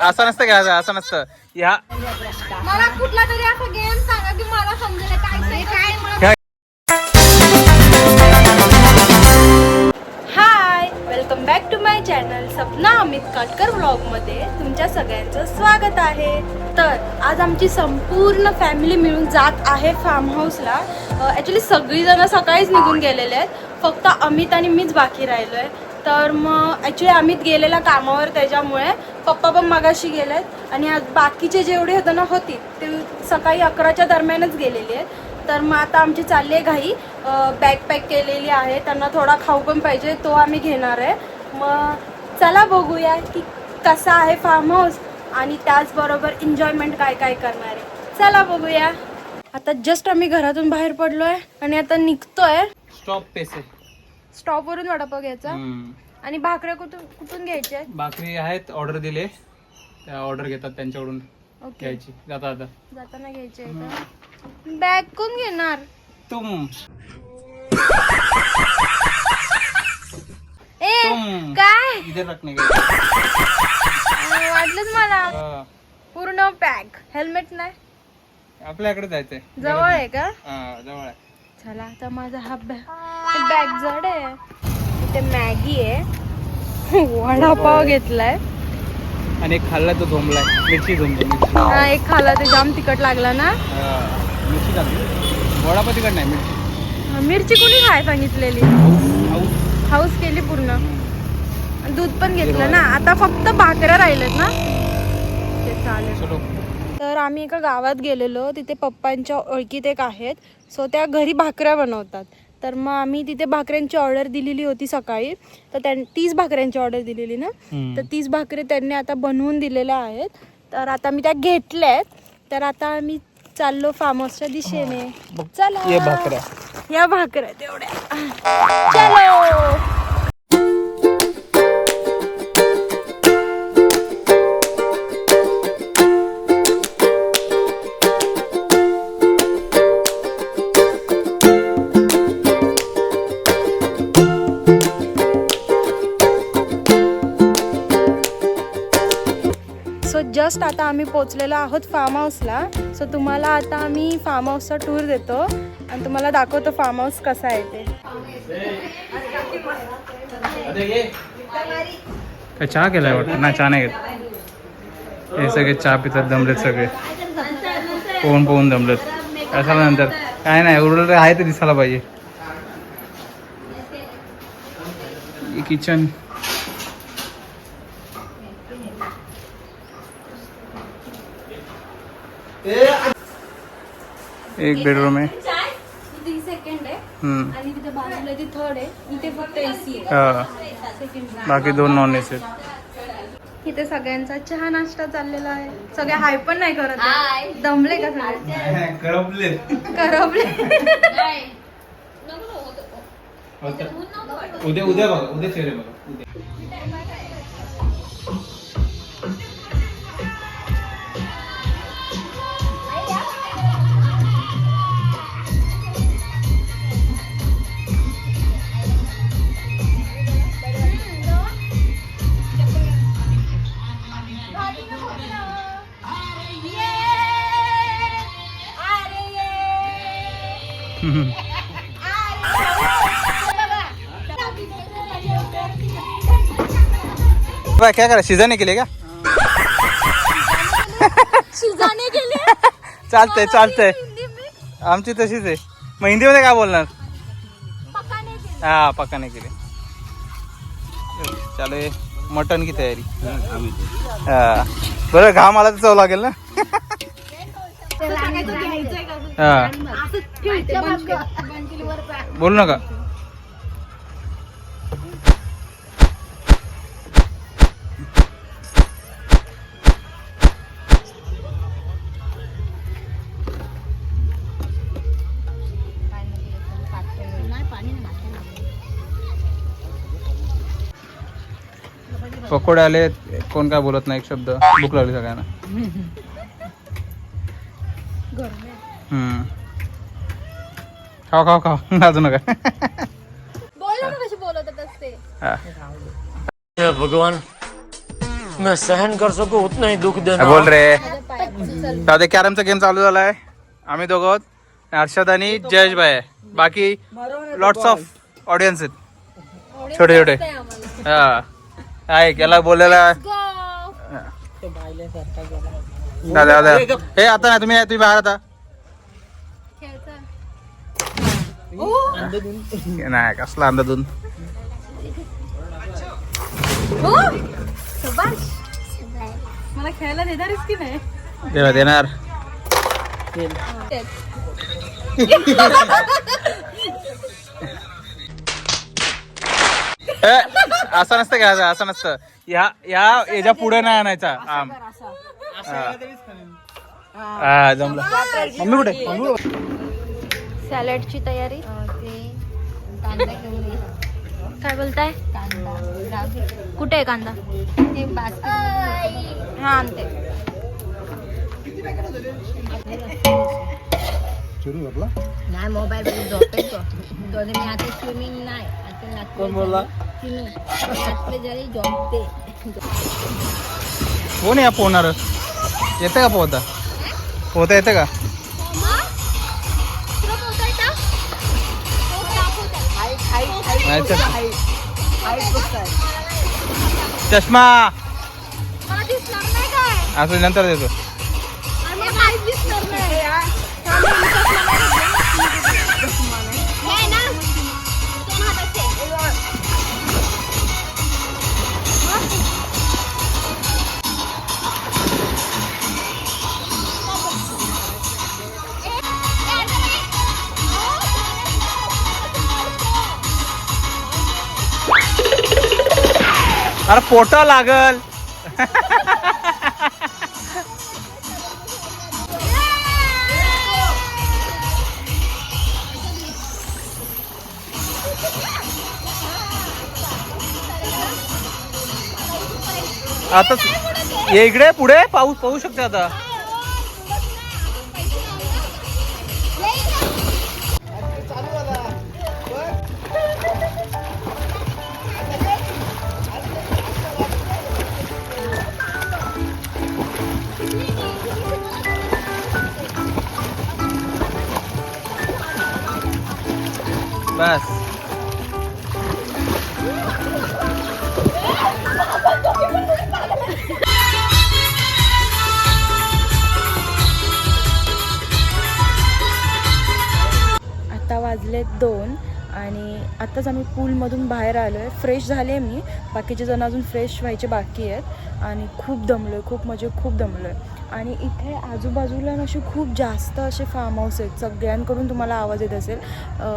असं नसतं का? असं नसतं. या मला कुठला तरी असा गेम सांगा की मला समजेल काय. Hi, welcome back to my channel Sapna Amit Katkar व्लॉगमध्ये तुमच्या सगळ्यांचं स्वागत आहे. तर आज आमची संपूर्ण फॅमिली मिळून जात आहे फार्म हाऊसला. ॲक्च्युली सगळीजणं सकाळीच निघून गेलेले आहेत, फक्त अमित आणि मीच बाकी राहिलो आहे. तर मग ॲक्च्युली अमित गेलेला कामावर, त्याच्यामुळे पप्पा पण मगाशी गेलेत आणि आज बाकीचे जेवढे होते ना होती ते सकाळी 11च्या दरम्यानच गेलेले आहेत. तर मग आता आमची चालली आहे घाई. बॅग पॅक केलेली आहे, त्यांना थोडा खाऊ पण पाहिजे, तो आम्ही घेणार आहे. मग चला बघूया की कसा आहे फार्म हाऊस आणि त्याचबरोबर एन्जॉयमेंट काय काय करणार आहे. चला बघूया. आता जस्ट आम्ही घरातून बाहेर पडलो आहे आणि आता निघतोय. स्टॉप पैसे स्टॉपवरून वडापाव घ्यायचा आणि भाकऱ्या कुठून घ्यायच्या? भाकरी आहेत, ऑर्डर दिले, त्या ऑर्डर घेतात त्यांच्याकडून घ्यायची. जाताना घ्यायची आहे का? बॅग कोण घेणार? तुम काय इधर रखने वाटलंच मला. पूर्ण पॅक. हेल्मेट नाही? आपल्याकडे जायचंय. जवळ आहे का? जवळ आहे. चला आता माझा हा बॅग जड आहे. इथे मॅगी आहे, वडापाव घेतलाय आणि एक खाल्ला तो झोंबलाय, मिरची झोंबली. हा, एक खाल्ला ते जाम तिखट लागला ना. मिरची टाकली, वडापाव तिखट नाही, मिरची. मिरची कोणी खाय सांगितलेली? हाऊस केली पूर्ण. दूध पण घेतलं ना. आता फक्त भाकऱ्या राहिलेत ना, ते चालेल. तर आम्ही एका गावात गेलेलो, तिथे पप्पांच्या ओळखीत एक आहेत, सो त्या घरी भाकऱ्या बनवतात. तर मग आम्ही तिथे भाकऱ्यांची ऑर्डर दिलेली होती सकाळी, तर 30 भाकऱ्यांची ऑर्डर दिलेली ना, तर 30 भाकरी त्यांनी आता बनवून दिलेल्या आहेत. तर आता मी त्या घेतल्यात. तर आता आम्ही चाललो फार्म हाऊसच्या दिशेने. चला या भाकऱ्या तेवढ्या. चलो. सो जस्ट आता आम्ही पोचलेलो आहोत फार्म हाऊसला. सो तुम्हाला आता आम्ही फार्म हाऊसचा टूर देतो आणि तुम्हाला दाखवतो फार्म हाऊस कसा आहे ते. काय चहा केलाय वाटतं? नाही, चहा नाही घेत. हे सगळे चहा पितात, दमलेत सगळे, पोहून दमलेत. कशाला नंतर काय नाही, उरलं आहे ते दिसायला पाहिजे. किचन, एक बेडरूम आहे, सेकंड आहे आणि तिथे बाजूला ती थर्ड आहे. इथे फक्त एसी आहे. बाकी 2 नॉन एसी आहेत. इथे सगळ्यांचा चहा नाश्ता चाललेला आहे. सगळे हाय पण नाही करत आहे. दमले का सगळे? करपले. उद्या बघा, उद्या चेहरे बघा. क्या करा, शिजाने केले का? शिजाने केले. चालतंय. आमची तशीच आहे. मग हिंदीमध्ये काय बोलणार? हा, पक्का नाही केले. चालू आहे मटन की तयारी. हा बरं, घाम आला तर चव लागेल ना. हा, बोलू नका. पकोडे आले, कोण काय बोलत नाही एक शब्द. भूक लागली सगळ्यांना. खाऊ खाऊ खाऊ लाजू नका. बोललो ना कशी बोलत असते. हा. भगवान मैं सहन कर सकू उतना ही दुख देना. बोल रे. दादा कॅरमचा गेम चालू झालाय. आम्ही दोघं आहोत. हर्षद आणि जयेश भाई आहे. बाकी लॉट्स ऑफ ऑडियन्स आहेत छोटे छोटे. हा आहे याला बोलायला दादा दादा हे आता नाही तुम्ही बाहेर आता नाही कसला अंदाधून मला खेळायला देणारच की नाही. तेव्हा देणार. असं नसतं का असं नसतं. याच्या पुढे नाही आणायचा आम. हा जमलं. मम्मी कुठे सॅलडची तयारी. कांदा घेऊन ये. काय बोलताय. कांदा कुठे आहे कांदा. ते बास्केट हा आणते. नाही मोबाईल मध्ये झोपेतो तो मी आता स्विमिंग नाही आता रात्री जरी झोपते. कोण या पोहणार येते का पोहता पोहता येते का. चष्मा असं नंतर देतो. अरे पोटा लागल. आता ये इकडे पुढे पाऊस पाहू शकते आता. बस आता वाजलेत 2 आणि आत्ताच आम्ही पूलमधून बाहेर आलो आहे. फ्रेश झाले मी. बाकीचे जण अजून फ्रेश व्हायचे बाकी आहेत आणि खूप दमलो आहे. खूप दमलो आहे. आणि इथे आजूबाजूला असे खूप जास्त असे फार्म हाऊस आहेत. सगळ्यांकडून तुम्हाला आवाज येत असेल.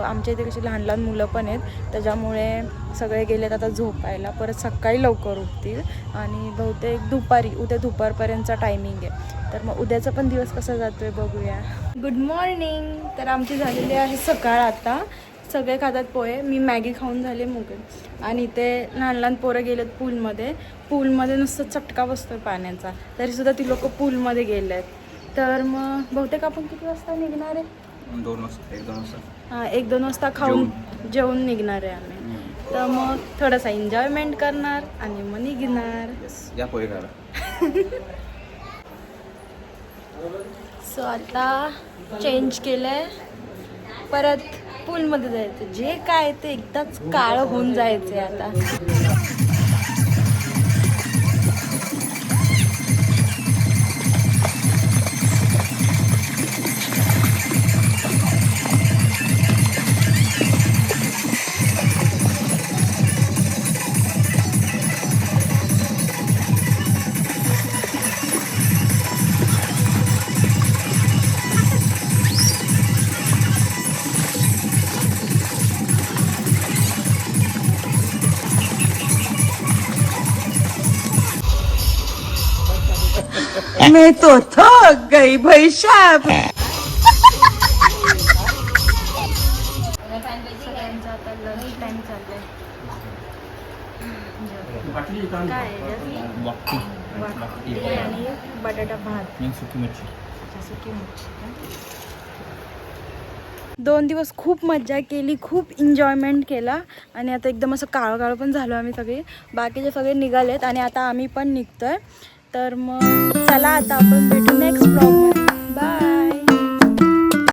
आमच्या इथे कशी लहान लहान मुलं पण आहेत त्याच्यामुळे सगळे गेलेत आता झोपायला. परत सकाळी लवकर उठतील आणि बहुतेक उद्या दुपारपर्यंतचा टायमिंग आहे. तर मग उद्याचा पण दिवस कसा जातो आहे बघूया. Good morning. तर आमची झालेली आहे सकाळ. आता सगळे खातात पोहे. मी मॅगी खाऊन झाले मुगल. आणि इथे लहान लहान पोरं गेलेत पूलमध्ये नुसतं चटका बसतोय पाण्याचा. तरीसुद्धा ती लोक पूलमध्ये गेले आहेत. तर मग बहुतेक आपण किती वाजता निघणार आहे. 2 वाजता 1-2 वाजता. हां 1-2 वाजता खाऊन जेवून निघणार आहे आम्ही. तर मग थोडासा एन्जॉयमेंट करणार आणि मग निघणार. या पोहे करा. सो आता चेंज केलंय. परत पूलमध्ये जायचं. जे काय ते एकदाच काळं होऊन जायचं आता. मैं तो थक गई भाई साहब. सगळ्यांचा आता लंच टाइम चाललाय. काय वाटी आणि बटाटा भात. सुकी मच्छी. सुकी मच्छी. 2 दिवस खूप मज्जा केली, खूप एन्जॉयमेंट केला आणि आता एकदम असं काळं पण झालो आम्ही सगळे. बाकीचे सगळे निघालेत आणि आता आम्ही पण निघतोय. तर मग चला आता आपण भेटू नेक्स्ट ब्लॉगमध्ये. बाय.